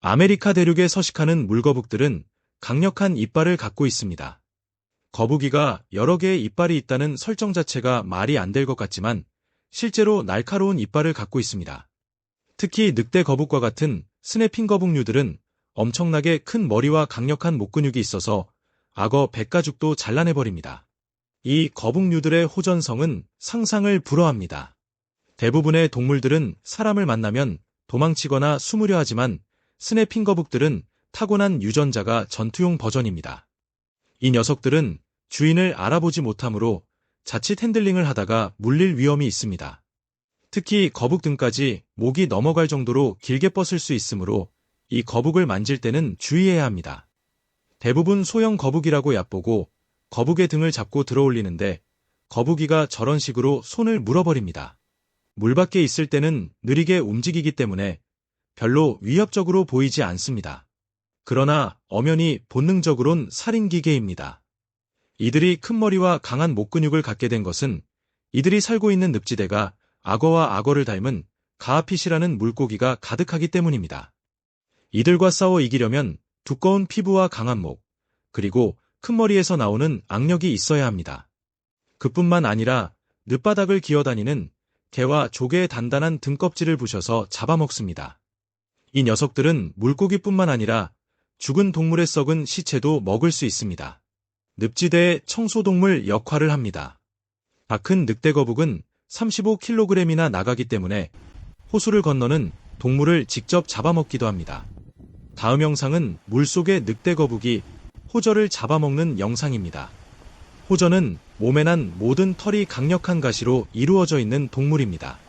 아메리카 대륙에 서식하는 물거북들은 강력한 이빨을 갖고 있습니다. 거북이가 여러 개의 이빨이 있다는 설정 자체가 말이 안 될 것 같지만 실제로 날카로운 이빨을 갖고 있습니다. 특히 늑대 거북과 같은 스네핑 거북류들은 엄청나게 큰 머리와 강력한 목근육이 있어서 악어 100가죽도 잘라내버립니다. 이 거북류들의 호전성은 상상을 불허합니다. 대부분의 동물들은 사람을 만나면 도망치거나 숨으려 하지만 스네핑 거북들은 타고난 유전자가 전투용 버전입니다. 이 녀석들은 주인을 알아보지 못하므로 자칫 핸들링을 하다가 물릴 위험이 있습니다. 특히 거북 등까지 목이 넘어갈 정도로 길게 뻗을 수 있으므로 이 거북을 만질 때는 주의해야 합니다. 대부분 소형 거북이라고 얕보고 거북의 등을 잡고 들어올리는데 거북이가 저런 식으로 손을 물어버립니다. 물 밖에 있을 때는 느리게 움직이기 때문에 별로 위협적으로 보이지 않습니다. 그러나 엄연히 본능적으론 살인기계입니다. 이들이 큰 머리와 강한 목근육을 갖게 된 것은 이들이 살고 있는 늪지대가 악어와 악어를 닮은 가아핏이라는 물고기가 가득하기 때문입니다. 이들과 싸워 이기려면 두꺼운 피부와 강한 목, 그리고 큰 머리에서 나오는 악력이 있어야 합니다. 그뿐만 아니라 늦바닥을 기어다니는 개와 조개의 단단한 등껍질을 부셔서 잡아먹습니다. 이 녀석들은 물고기뿐만 아니라 죽은 동물의 썩은 시체도 먹을 수 있습니다. 늪지대의 청소동물 역할을 합니다. 다 큰 늑대거북은 35kg이나 나가기 때문에 호수를 건너는 동물을 직접 잡아먹기도 합니다. 다음 영상은 물속의 늑대거북이 호저를 잡아먹는 영상입니다. 호저는 몸에 난 모든 털이 강력한 가시로 이루어져 있는 동물입니다.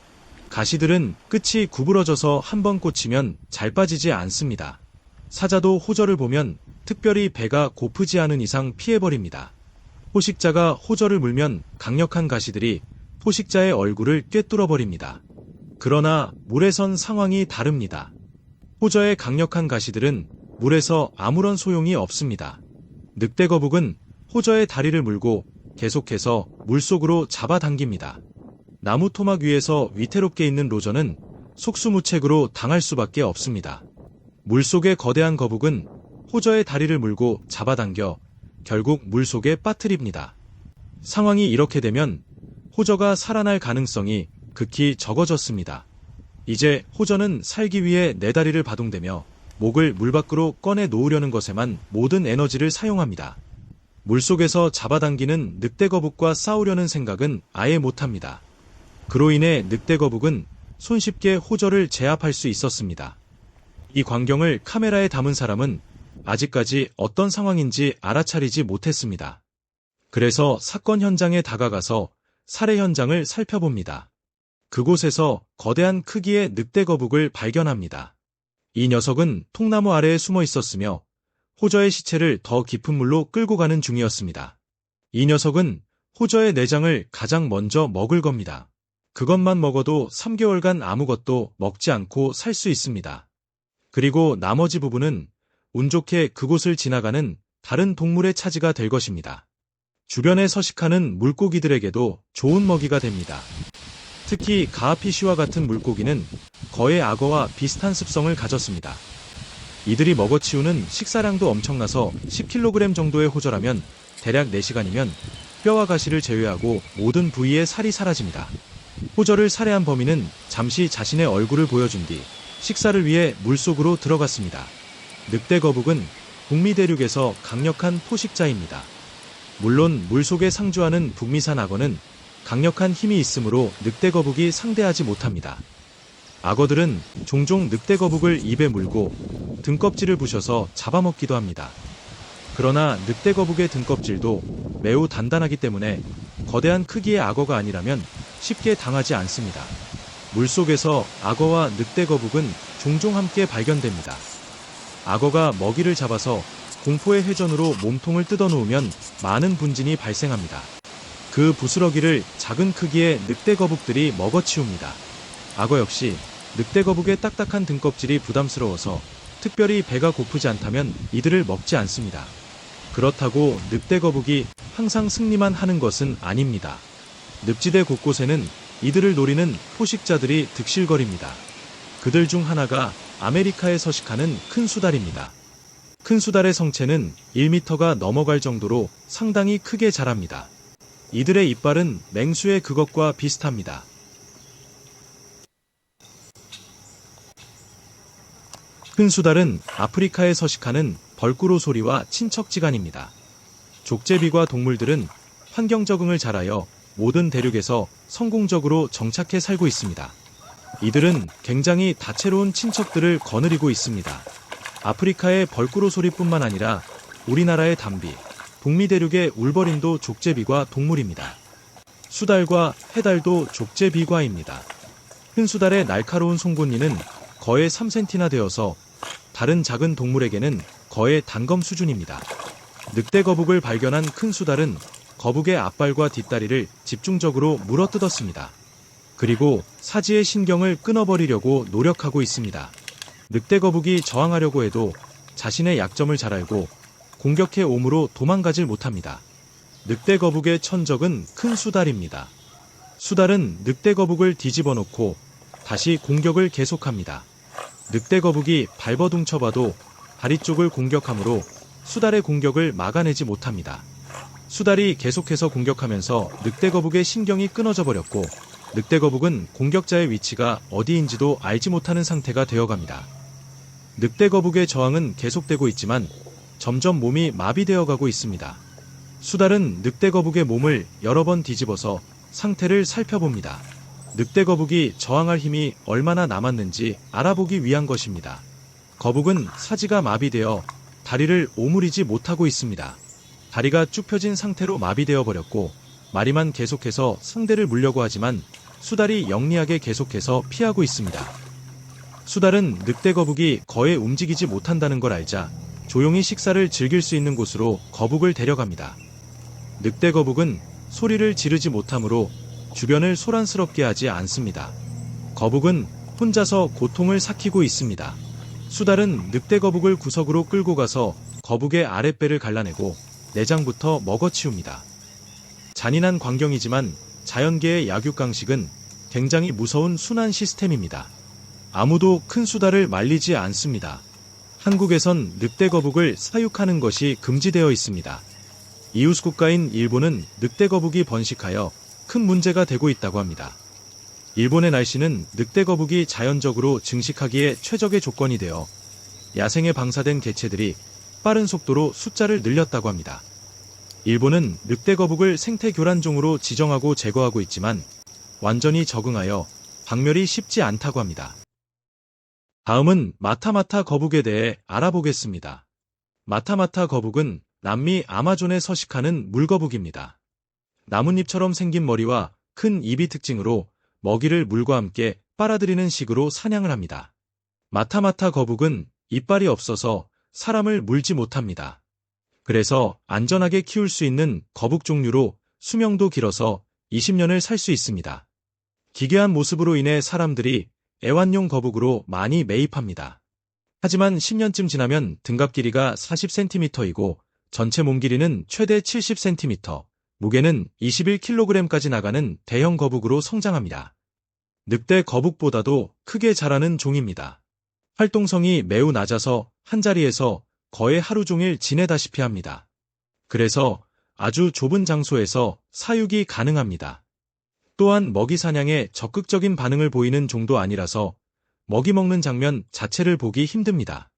가시들은 끝이 구부러져서 한번 꽂히면 잘 빠지지 않습니다. 사자도 호저를 보면 특별히 배가 고프지 않은 이상 피해버립니다. 포식자가 호저를 물면 강력한 가시들이 포식자의 얼굴을 꿰뚫어버립니다. 그러나 물에선 상황이 다릅니다. 호저의 강력한 가시들은 물에서 아무런 소용이 없습니다. 늑대거북은 호저의 다리를 물고 계속해서 물속으로 잡아당깁니다. 나무 토막 위에서 위태롭게 있는 로저는 속수무책으로 당할 수밖에 없습니다. 물속의 거대한 거북은 호저의 다리를 물고 잡아당겨 결국 물속에 빠뜨립니다. 상황이 이렇게 되면 호저가 살아날 가능성이 극히 적어졌습니다. 이제 호저는 살기 위해 네 다리를 바둥대며 목을 물 밖으로 꺼내 놓으려는 것에만 모든 에너지를 사용합니다. 물속에서 잡아당기는 늑대거북과 싸우려는 생각은 아예 못합니다. 그로 인해 늑대거북은 손쉽게 호저를 제압할 수 있었습니다. 이 광경을 카메라에 담은 사람은 아직까지 어떤 상황인지 알아차리지 못했습니다. 그래서 사건 현장에 다가가서 살해 현장을 살펴봅니다. 그곳에서 거대한 크기의 늑대거북을 발견합니다. 이 녀석은 통나무 아래에 숨어 있었으며 호저의 시체를 더 깊은 물로 끌고 가는 중이었습니다. 이 녀석은 호저의 내장을 가장 먼저 먹을 겁니다. 그것만 먹어도 3개월간 아무것도 먹지 않고 살 수 있습니다. 그리고 나머지 부분은 운 좋게 그곳을 지나가는 다른 동물의 차지가 될 것입니다. 주변에 서식하는 물고기들에게도 좋은 먹이가 됩니다. 특히 가아피쉬와 같은 물고기는 거의 악어와 비슷한 습성을 가졌습니다. 이들이 먹어치우는 식사량도 엄청나서 10kg 정도의 호저라면 대략 4시간이면 뼈와 가시를 제외하고 모든 부위의 살이 사라집니다. 호저를 살해한 범인은 잠시 자신의 얼굴을 보여준 뒤 식사를 위해 물속으로 들어갔습니다. 늑대거북은 북미 대륙에서 강력한 포식자입니다. 물론 물속에 상주하는 북미산 악어는 강력한 힘이 있으므로 늑대거북이 상대하지 못합니다. 악어들은 종종 늑대거북을 입에 물고 등껍질을 부셔서 잡아먹기도 합니다. 그러나 늑대거북의 등껍질도 매우 단단하기 때문에 거대한 크기의 악어가 아니라면 쉽게 당하지 않습니다. 물속에서 악어와 늑대거북은 종종 함께 발견됩니다. 악어가 먹이를 잡아서 공포의 회전으로 몸통을 뜯어놓으면 많은 분진이 발생합니다. 그 부스러기를 작은 크기의 늑대거북들이 먹어치웁니다. 악어 역시 늑대거북의 딱딱한 등껍질이 부담스러워서 특별히 배가 고프지 않다면 이들을 먹지 않습니다. 그렇다고 늑대거북이 항상 승리만 하는 것은 아닙니다. 늪지대 곳곳에는 이들을 노리는 포식자들이 득실거립니다. 그들 중 하나가 아메리카에 서식하는 큰 수달입니다. 큰 수달의 성체는 1m가 넘어갈 정도로 상당히 크게 자랍니다. 이들의 이빨은 맹수의 그것과 비슷합니다. 큰 수달은 아프리카에 서식하는 벌꾸로소리와 친척지간입니다. 족제비과 동물들은 환경 적응을 잘하여 모든 대륙에서 성공적으로 정착해 살고 있습니다. 이들은 굉장히 다채로운 친척들을 거느리고 있습니다. 아프리카의 벌꾸로소리뿐만 아니라 우리나라의 담비, 북미 대륙의 울버린도 족제비과 동물입니다. 수달과 해달도 족제비과입니다. 큰 수달의 날카로운 송곳니는 거의 3cm나 되어서 다른 작은 동물에게는 거의 단검 수준입니다. 늑대 거북을 발견한 큰 수달은 거북의 앞발과 뒷다리를 집중적으로 물어뜯었습니다. 그리고 사지의 신경을 끊어버리려고 노력하고 있습니다. 늑대 거북이 저항하려고 해도 자신의 약점을 잘 알고 공격해 오므로 도망가질 못합니다. 늑대 거북의 천적은 큰 수달입니다. 수달은 늑대 거북을 뒤집어 놓고 다시 공격을 계속합니다. 늑대 거북이 발버둥 쳐봐도 다리 쪽을 공격하므로 수달의 공격을 막아내지 못합니다. 수달이 계속해서 공격하면서 늑대 거북의 신경이 끊어져 버렸고 늑대 거북은 공격자의 위치가 어디인지도 알지 못하는 상태가 되어갑니다. 늑대 거북의 저항은 계속되고 있지만 점점 몸이 마비되어 가고 있습니다. 수달은 늑대 거북의 몸을 여러 번 뒤집어서 상태를 살펴봅니다. 늑대 거북이 저항할 힘이 얼마나 남았는지 알아보기 위한 것입니다. 거북은 사지가 마비되어 다리를 오므리지 못하고 있습니다. 다리가 쭉 펴진 상태로 마비되어 버렸고 마리만 계속해서 상대를 물려고 하지만 수달이 영리하게 계속해서 피하고 있습니다. 수달은 늑대 거북이 거의 움직이지 못한다는 걸 알자 조용히 식사를 즐길 수 있는 곳으로 거북을 데려갑니다. 늑대 거북은 소리를 지르지 못하므로 주변을 소란스럽게 하지 않습니다. 거북은 혼자서 고통을 삭히고 있습니다. 수달은 늑대 거북을 구석으로 끌고 가서 거북의 아랫배를 갈라내고 내장부터 먹어치웁니다. 잔인한 광경이지만 자연계의 약육강식은 굉장히 무서운 순환 시스템입니다. 아무도 큰 수달을 말리지 않습니다. 한국에선 늑대 거북을 사육하는 것이 금지되어 있습니다. 이웃 국가인 일본은 늑대 거북이 번식하여 큰 문제가 되고 있다고 합니다. 일본의 날씨는 늑대 거북이 자연적으로 증식하기에 최적의 조건이 되어 야생에 방사된 개체들이 빠른 속도로 숫자를 늘렸다고 합니다. 일본은 늑대 거북을 생태 교란종으로 지정하고 제거하고 있지만 완전히 적응하여 박멸이 쉽지 않다고 합니다. 다음은 마타마타 거북에 대해 알아보겠습니다. 마타마타 거북은 남미 아마존에 서식하는 물거북입니다. 나뭇잎처럼 생긴 머리와 큰 입이 특징으로 먹이를 물과 함께 빨아들이는 식으로 사냥을 합니다. 마타마타 거북은 이빨이 없어서 사람을 물지 못합니다. 그래서 안전하게 키울 수 있는 거북 종류로 수명도 길어서 20년을 살 수 있습니다. 기괴한 모습으로 인해 사람들이 애완용 거북으로 많이 매입합니다. 하지만 10년쯤 지나면 등갑 길이가 40cm이고 전체 몸 길이는 최대 70cm, 무게는 21kg까지 나가는 대형 거북으로 성장합니다. 늑대 거북보다도 크게 자라는 종입니다. 활동성이 매우 낮아서 한자리에서 거의 하루 종일 지내다시피 합니다. 그래서 아주 좁은 장소에서 사육이 가능합니다. 또한 먹이 사냥에 적극적인 반응을 보이는 종도 아니라서 먹이 먹는 장면 자체를 보기 힘듭니다.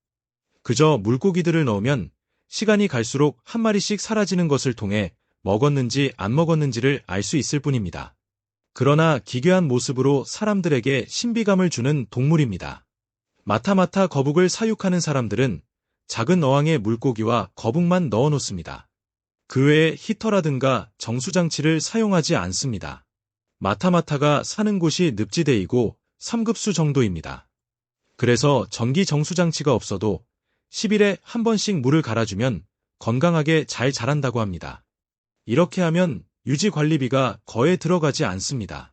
그저 물고기들을 넣으면 시간이 갈수록 한 마리씩 사라지는 것을 통해 먹었는지 안 먹었는지를 알 수 있을 뿐입니다. 그러나 기괴한 모습으로 사람들에게 신비감을 주는 동물입니다. 마타마타 거북을 사육하는 사람들은 작은 어항에 물고기와 거북만 넣어놓습니다. 그 외에 히터라든가 정수장치를 사용하지 않습니다. 마타마타가 사는 곳이 늪지대이고 3급수 정도입니다. 그래서 전기 정수장치가 없어도 10일에 한 번씩 물을 갈아주면 건강하게 잘 자란다고 합니다. 이렇게 하면 유지관리비가 거의 들어가지 않습니다.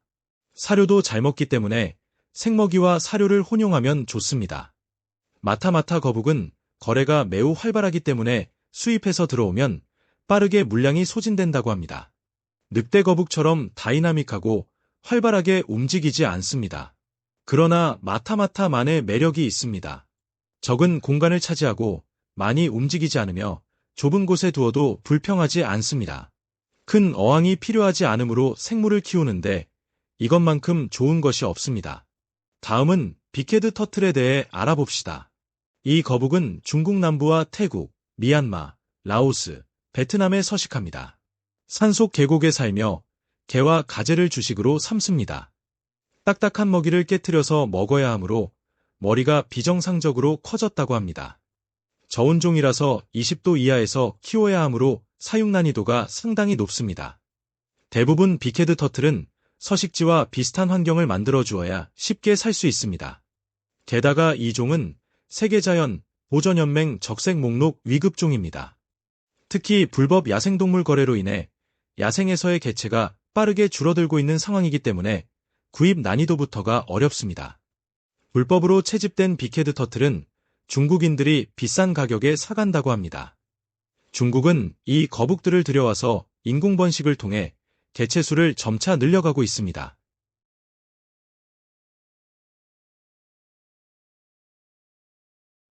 사료도 잘 먹기 때문에 생먹이와 사료를 혼용하면 좋습니다. 마타마타 거북은 거래가 매우 활발하기 때문에 수입해서 들어오면 빠르게 물량이 소진된다고 합니다. 늑대 거북처럼 다이나믹하고 활발하게 움직이지 않습니다. 그러나 마타마타만의 매력이 있습니다. 적은 공간을 차지하고 많이 움직이지 않으며 좁은 곳에 두어도 불평하지 않습니다. 큰 어항이 필요하지 않으므로 생물을 키우는데 이것만큼 좋은 것이 없습니다. 다음은 빅헤드 터틀에 대해 알아봅시다. 이 거북은 중국 남부와 태국, 미얀마, 라오스, 베트남에 서식합니다. 산속 계곡에 살며 개와 가재를 주식으로 삼습니다. 딱딱한 먹이를 깨트려서 먹어야 하므로 머리가 비정상적으로 커졌다고 합니다. 저온종이라서 20도 이하에서 키워야 하므로 사육 난이도가 상당히 높습니다. 대부분 빅헤드 터틀은 서식지와 비슷한 환경을 만들어 주어야 쉽게 살 수 있습니다. 게다가 이 종은 세계자연 보전연맹 적색 목록 위급종입니다. 특히 불법 야생동물 거래로 인해 야생에서의 개체가 빠르게 줄어들고 있는 상황이기 때문에 구입 난이도부터가 어렵습니다. 불법으로 채집된 빅헤드 터틀은 중국인들이 비싼 가격에 사간다고 합니다. 중국은 이 거북들을 들여와서 인공번식을 통해 개체 수를 점차 늘려가고 있습니다.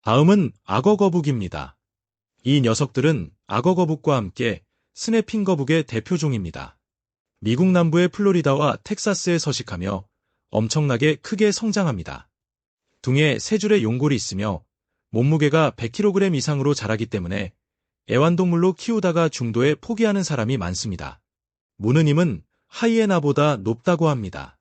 다음은 악어거북입니다. 이 녀석들은 악어거북과 함께 스네핑 거북의 대표종입니다. 미국 남부의 플로리다와 텍사스에 서식하며 엄청나게 크게 성장합니다. 둥에 세 줄의 용골이 있으며 몸무게가 100kg 이상으로 자라기 때문에 애완동물로 키우다가 중도에 포기하는 사람이 많습니다. 무는 힘은 하이에나보다 높다고 합니다.